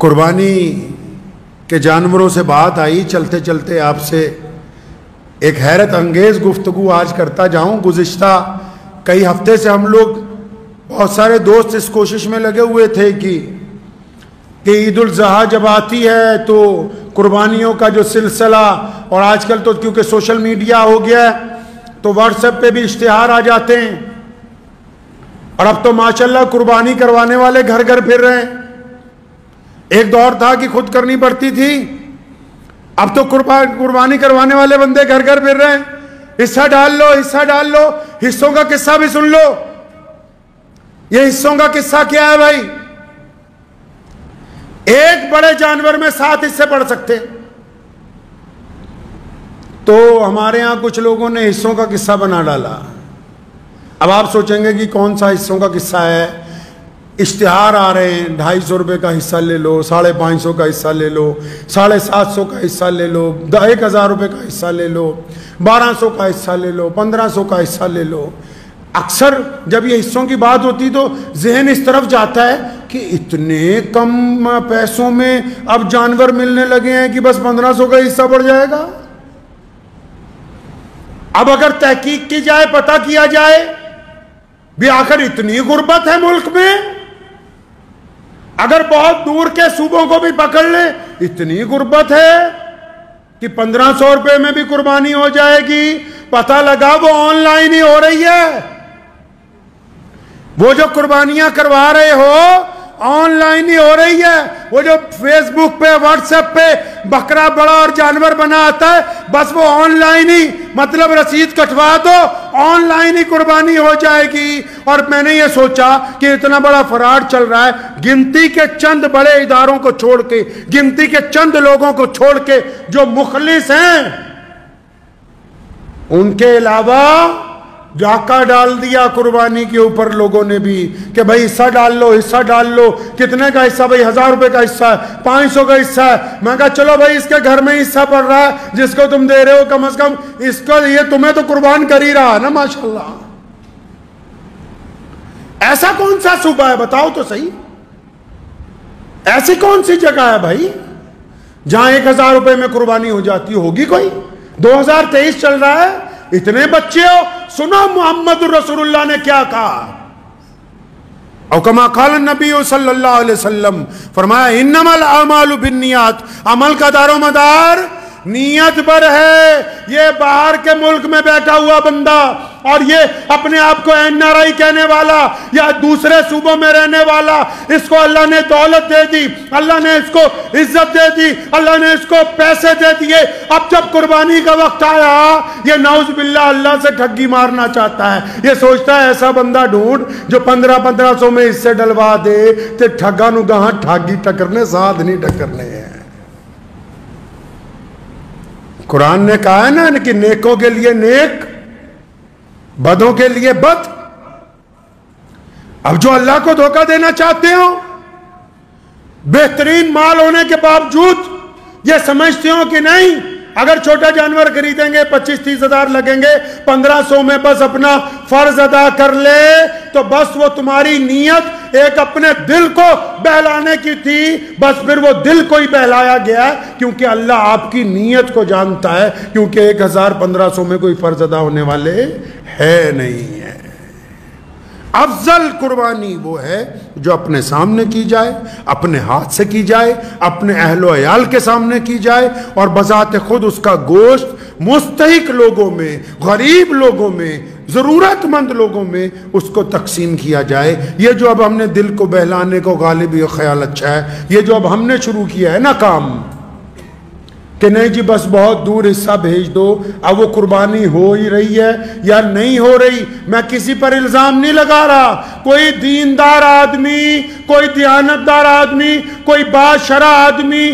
قربانی کے جانوروں سے بات آئی، چلتے چلتے آپ سے ایک حیرت انگیز گفتگو آج کرتا جاؤں۔ گزشتہ کئی ہفتے سے ہم لوگ بہت سارے دوست اس کوشش میں لگے ہوئے تھے کہ عید الاضحیٰ جب آتی ہے تو قربانیوں کا جو سلسلہ، اور آج کل تو کیونکہ سوشل میڈیا ہو گیا ہے تو واٹس ایپ پہ بھی اشتہار آ جاتے ہیں، اور اب تو ماشاءاللہ قربانی کروانے والے گھر گھر پھر رہے ہیں۔ ایک دور تھا کہ خود کرنی پڑتی تھی، اب تو قربانی کروانے والے بندے گھر گھر پھر رہے ہیں، حصہ ڈال لو، حصہ ڈال لو۔ حصوں کا قصہ بھی سن لو۔ یہ حصوں کا قصہ کیا ہے بھائی؟ ایک بڑے جانور میں 7 حصے پڑ سکتے، تو ہمارے ہاں کچھ لوگوں نے حصوں کا قصہ بنا ڈالا۔ اب آپ سوچیں گے کہ کون سا حصوں کا قصہ ہے؟ اشتہار آ رہے ہیں، 250 روپے کا حصہ لے لو، 550 کا حصہ لے لو، 750 کا حصہ لے لو، 1000 روپے کا حصہ لے لو، 1200 کا حصہ لے لو، 1500 کا حصہ لے لو۔ اکثر جب یہ حصوں کی بات ہوتی تو ذہن اس طرف جاتا ہے کہ اتنے کم پیسوں میں اب جانور ملنے لگے ہیں کہ بس 1500 کا حصہ پڑ جائے گا۔ اب اگر تحقیق کی جائے، پتہ کیا جائے بھی آخر اتنی غربت ہے ملک میں، اگر بہت دور کے صوبوں کو بھی پکڑ لیں اتنی غربت ہے کہ 1500 روپے میں بھی قربانی ہو جائے گی، پتہ لگا وہ آن لائن ہی ہو رہی ہے۔ وہ جو قربانیاں کروا رہے ہو آن لائن ہی ہو رہی ہے۔ وہ جو فیس بک پہ، واٹس ایپ پہ بکرا بڑا اور جانور بنا آتا ہے، بس وہ آن لائن ہی، مطلب رسید کٹوا دو، آن لائن ہی قربانی ہو جائے گی۔ اور میں نے یہ سوچا کہ اتنا بڑا فراڈ چل رہا ہے، گنتی کے چند بڑے اداروں کو چھوڑ کے، گنتی کے چند لوگوں کو چھوڑ کے جو مخلص ہیں، ان کے علاوہ ڈاکہ ڈال دیا قربانی کے اوپر لوگوں نے بھی کہ بھائی حصہ ڈال لو، حصہ ڈال لو۔ کتنے کا حصہ؟ بھائی 1000 روپے کا حصہ ہے، 500 کا حصہ ہے۔ میں کہا چلو بھائی اس کے گھر میں حصہ پڑ رہا ہے، جس کو تم دے رہے ہو کم از کم اس کو، یہ تمہیں تو قربان کر ہی رہا ہے نا ماشاءاللہ۔ ایسا کون سا صوبہ ہے بتاؤ تو صحیح، ایسی کون سی جگہ ہے بھائی جہاں 1000 روپے میں قربانی ہو جاتی ہوگی؟ کوئی 2023 چل رہا ہے، اتنے بچے ہو۔ سنو محمد رسول اللہ نے کیا کہا، او کما قال النبی صلی اللہ علیہ وسلم، فرمایا انما الاعمال بالنیات، عمل کا دار و مدار نیت پر ہے۔ یہ باہر کے ملک میں بیٹھا ہوا بندہ اور یہ اپنے آپ کو این آر آئی کہنے والا یا دوسرے صوبوں میں رہنے والا، اس کو اللہ نے دولت دے دی، اللہ نے اس کو عزت دے دی، اللہ نے اس کو پیسے دے دیے۔ اب جب قربانی کا وقت آیا، یہ نعوذ باللہ اللہ سے ٹھگی مارنا چاہتا ہے۔ یہ سوچتا ہے ایسا بندہ ڈھونڈ جو 1500 میں اس سے ڈلوا دے تے ٹھگا نو گاہاں ٹھاگی ٹکرنے ساتھ نہیں ٹکرنے ہیں۔ قرآن نے کہا ہے نا کہ نیکوں کے لیے نیک، بدوں کے لیے بد۔ اب جو اللہ کو دھوکہ دینا چاہتے ہو، بہترین مال ہونے کے باوجود یہ سمجھتے ہو کہ نہیں اگر چھوٹا جانور خریدیں گے 25-30 ہزار لگیں گے، 1500 میں بس اپنا فرض ادا کر لے، تو بس وہ تمہاری نیت ایک اپنے دل کو بہلانے کی تھی، بس پھر وہ دل کو ہی بہلایا گیا ہے، کیونکہ اللہ آپ کی نیت کو جانتا ہے، کیونکہ 1500 میں کوئی فرض ادا ہونے والے ہے نہیں ہے۔ افضل قربانی وہ ہے جو اپنے سامنے کی جائے، اپنے ہاتھ سے کی جائے، اپنے اہل و عیال کے سامنے کی جائے، اور بذات خود اس کا گوشت مستحق لوگوں میں، غریب لوگوں میں، ضرورت مند لوگوں میں اس کو تقسیم کیا جائے۔ یہ جو اب ہم نے دل کو بہلانے کو، غالب یہ خیال اچھا ہے، یہ جو اب ہم نے شروع کیا ہے نا کام کہ نہیں جی بس بہت دور حصہ بھیج دو، اب وہ قربانی ہو ہی رہی ہے یا نہیں ہو رہی، میں کسی پر الزام نہیں لگا رہا۔ کوئی دیندار آدمی، کوئی دیانتدار آدمی، کوئی باشرع آدمی